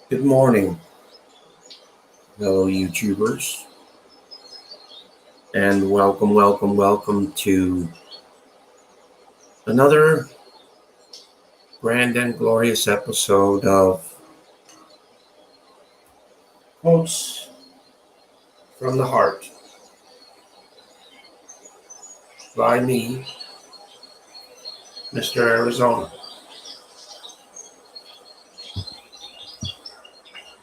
Good morning, fellow YouTubers, and welcome to another grand and glorious episode of Quotes from the Heart by me, Mr. Arizona.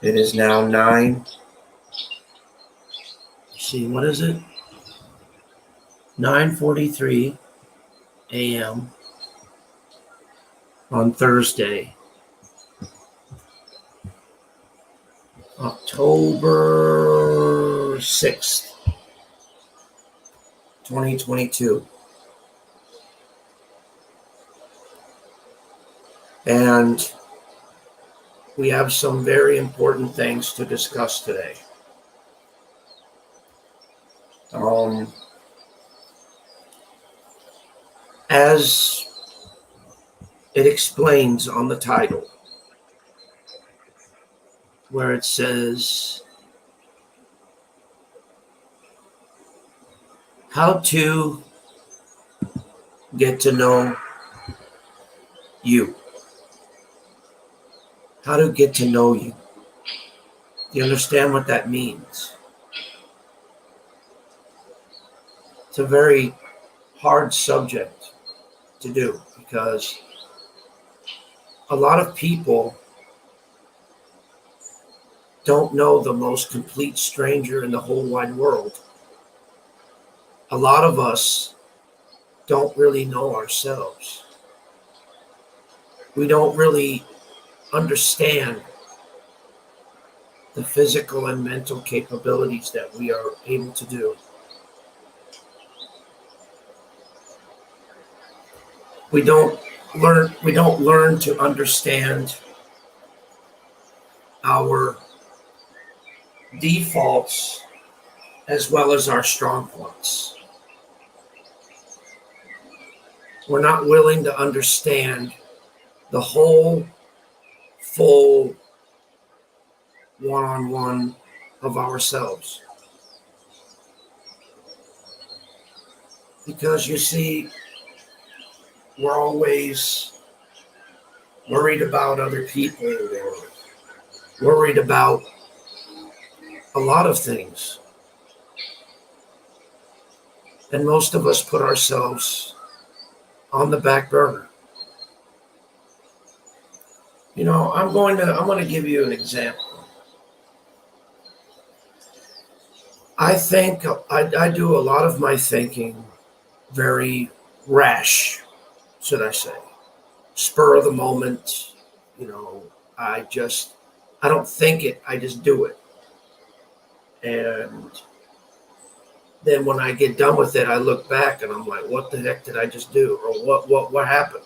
It is now 9:43 a.m. on Thursday, October 6th, 2022. And we have some very important things to discuss today. As it explains on the title, where it says, how to get to know you. How to get to know you. Do you understand what that means? It's a very hard subject to do because a lot of people don't know the most complete stranger in the whole wide world. A lot of us don't really know ourselves. We don't really understand the physical and mental capabilities that we are able to do. We don't learn to understand our defaults as well as our strong points. We're not willing to understand the whole, full one-on-one of ourselves. Because you see, we're always worried about other people or worried about a lot of things. And most of us put ourselves on the back burner. You know, I'm going to give you an example. I think I do a lot of my thinking very rash, should I say, spur of the moment. You know, I don't think it, I just do it. And then when I get done with it, I look back and I'm like, what the heck did I just do? Or what happened?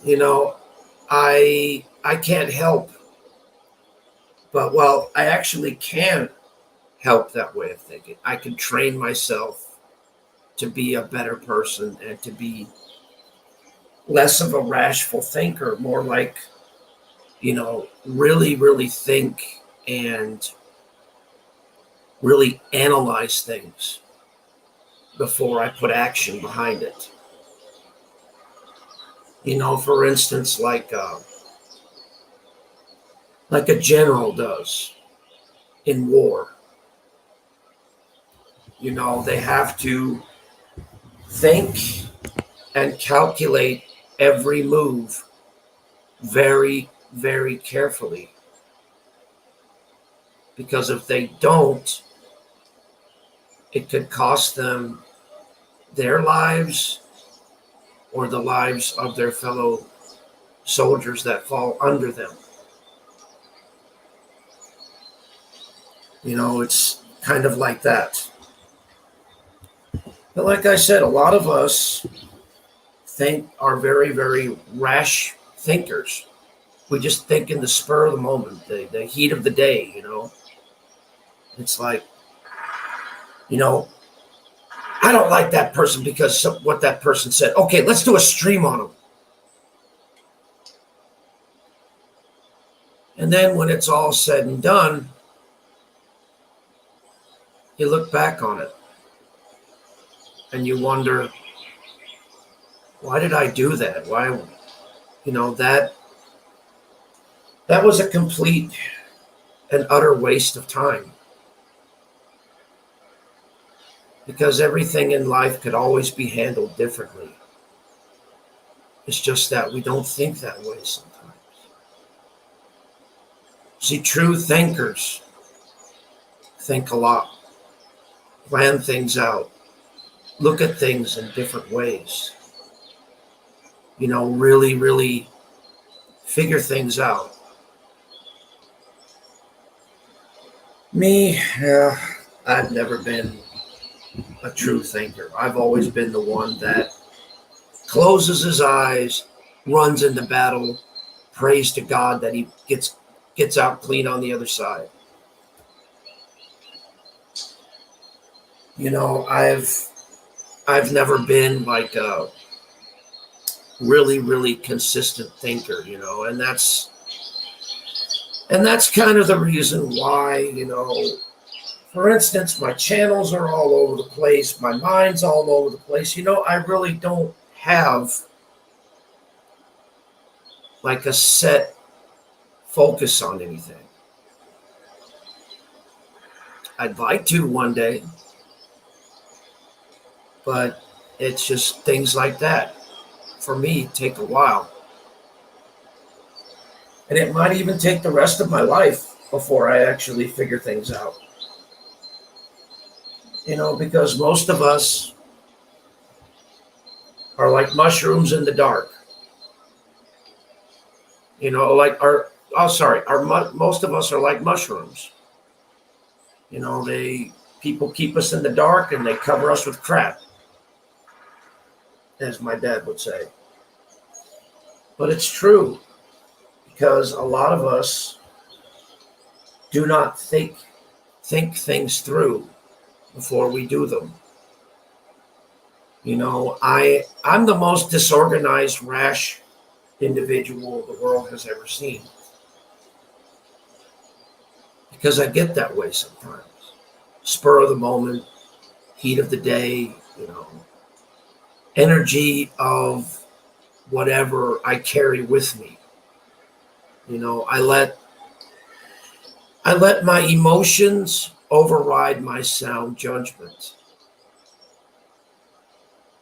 You know, I can't help, but I actually can help that way of thinking. I can train myself to be a better person and to be less of a rashful thinker, more like, really, really think and really analyze things before I put action behind it. You know, for instance, like a general does in war. You know, they have to think and calculate every move very, very carefully. Because if they don't, it could cost them their lives or the lives of their fellow soldiers that fall under them. You know, it's kind of like that. But like I said, a lot of us are very, very rash thinkers. We just think in the spur of the moment, the heat of the day, you know. It's like, I don't like that person because what that person said. Okay, let's do a stream on them. And then when it's all said and done, you look back on it and you wonder, why did I do that? Why, that was a complete and utter waste of time, because everything in life could always be handled differently. It's just that we don't think that way sometimes. See, true thinkers think a lot, plan things out, look at things in different ways, really, really figure things out. Me, yeah, I've never been a true thinker. I've always been the one that closes his eyes, runs into battle, prays to God that he gets out clean on the other side. I've never been like a really, really consistent thinker, and that's kind of the reason why, for instance, my channels are all over the place, my mind's all over the place. I really don't have like a set focus on anything. I'd like to one day, but it's just things like that for me take a while. And it might even take the rest of my life before I actually figure things out. Because most of us are like mushrooms in the dark. Most of us are like mushrooms. They people keep us in the dark and they cover us with crap, as my dad would say. But it's true, because a lot of us do not think things through before we do them. I'm the most disorganized, rash individual the world has ever seen, because I get that way sometimes. Spur of the moment, heat of the day, energy of whatever I carry with me. I let my emotions override my sound judgment.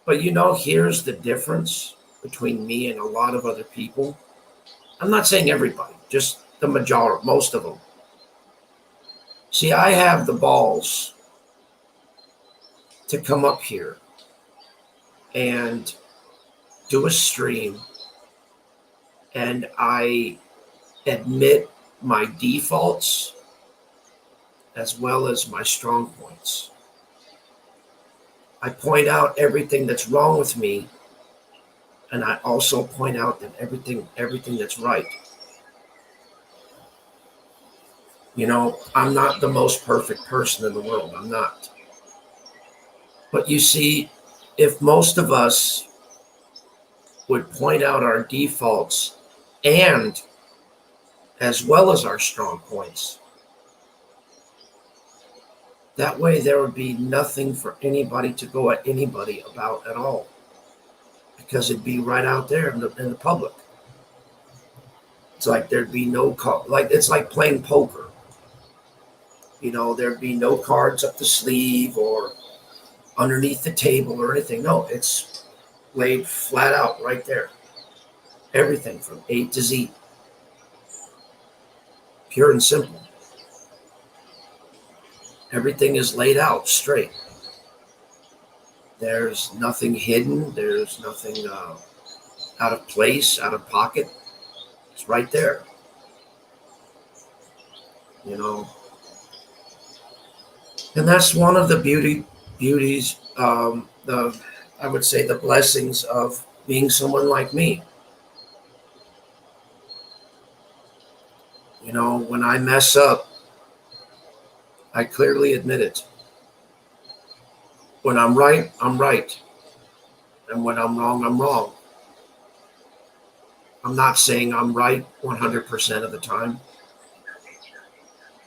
But here's the difference between me and a lot of other people. I'm not saying everybody, just the majority, most of them. See, I have the balls to come up here and do a stream, and I admit my defaults as well as my strong points. I point out everything that's wrong with me, and I also point out that everything that's right. I'm not the most perfect person in the world. I'm not. But you see, if most of us would point out our defaults and as well as our strong points, that way there would be nothing for anybody to go at anybody about at all, because it'd be right out there in the public. It's like there'd be no it's like playing poker. There'd be no cards up the sleeve or underneath the table or anything. No, it's laid flat out right there. Everything from A to Z. Pure and simple. Everything is laid out straight. There's nothing hidden. There's nothing out of place, out of pocket. It's right there. And that's one of the beauties, I would say the blessings of being someone like me. When I mess up, I clearly admit it. When I'm right, I'm right. And when I'm wrong, I'm wrong. I'm not saying I'm right 100% of the time.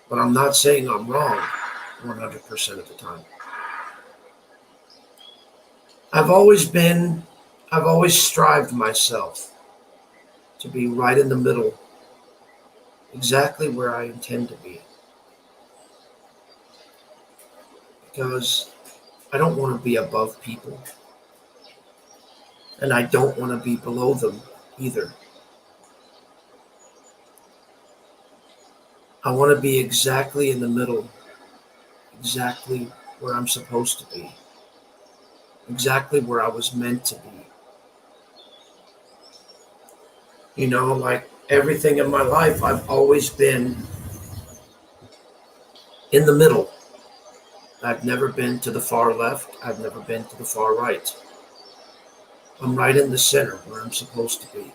But I'm not saying I'm wrong 100% of the time. I've always been, I've always strived myself to be right in the middle, exactly where I intend to be. Because I don't want to be above people, and I don't want to be below them either. I want to be exactly in the middle, exactly where I'm supposed to be, exactly where I was meant to be. Like everything in my life, I've always been in the middle. I've never been to the far left. I've never been to the far right. I'm right in the center where I'm supposed to be.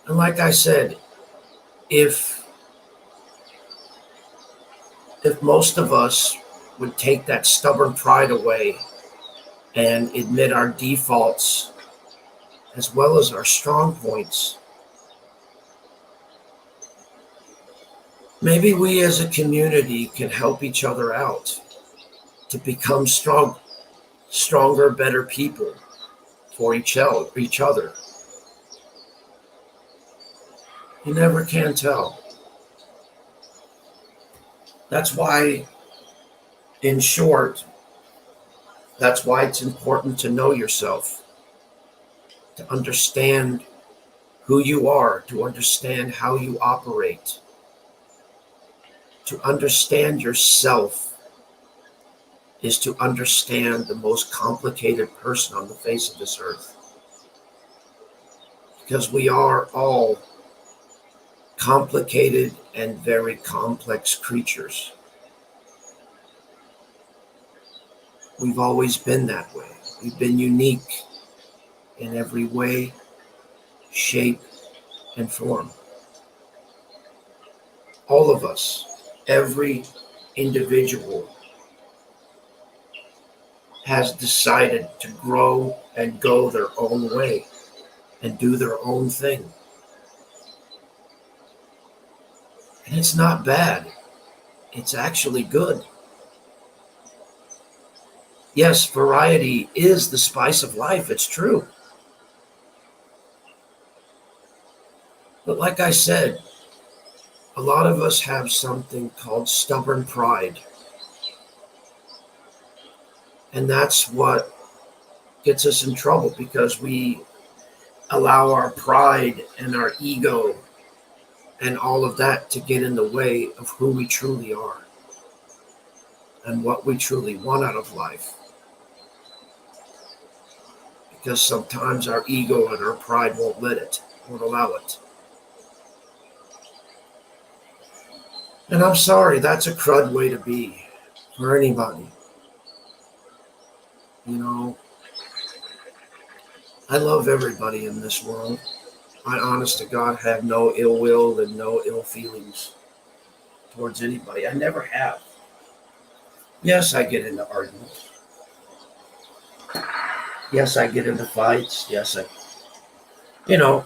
And like I said, if if most of us would take that stubborn pride away and admit our defaults as well as our strong points, maybe we as a community can help each other out to become stronger, better people for each other. You never can tell. That's why, in short, that's why it's important to know yourself, to understand who you are, to understand how you operate, to understand yourself is to understand the most complicated person on the face of this earth. Because we are all complicated and very complex creatures. We've always been that way. We've been unique in every way, shape, and form. All of us, every individual has decided to grow and go their own way and do their own thing. And it's not bad. It's actually good. Yes, variety is the spice of life. It's true. But like I said, a lot of us have something called stubborn pride. And that's what gets us in trouble because we allow our pride and our ego and all of that to get in the way of who we truly are and what we truly want out of life. Because sometimes our ego and our pride won't allow it. And I'm sorry, that's a crud way to be for anybody. You know, I love everybody in this world. I, honest to God, have no ill will and no ill feelings towards anybody. I never have. Yes, I get into arguments. Yes, I get into fights. You know,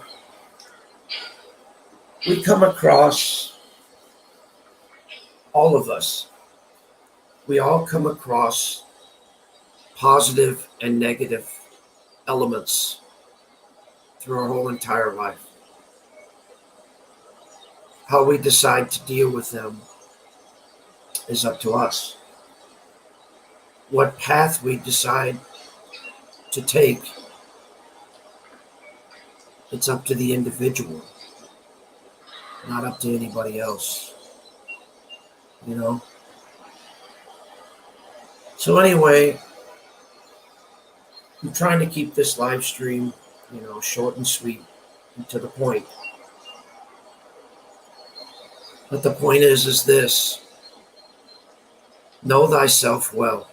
we come across, all of us, we all come across positive and negative elements through our whole entire life. How we decide to deal with them is up to us. What path we decide to take, it's up to the individual, not up to anybody else, you know? So anyway, I'm trying to keep this live stream, short and sweet and to the point. But the point is this: know thyself well,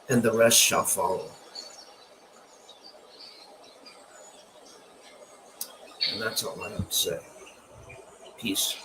and the rest shall follow. And that's all I have to say. Peace.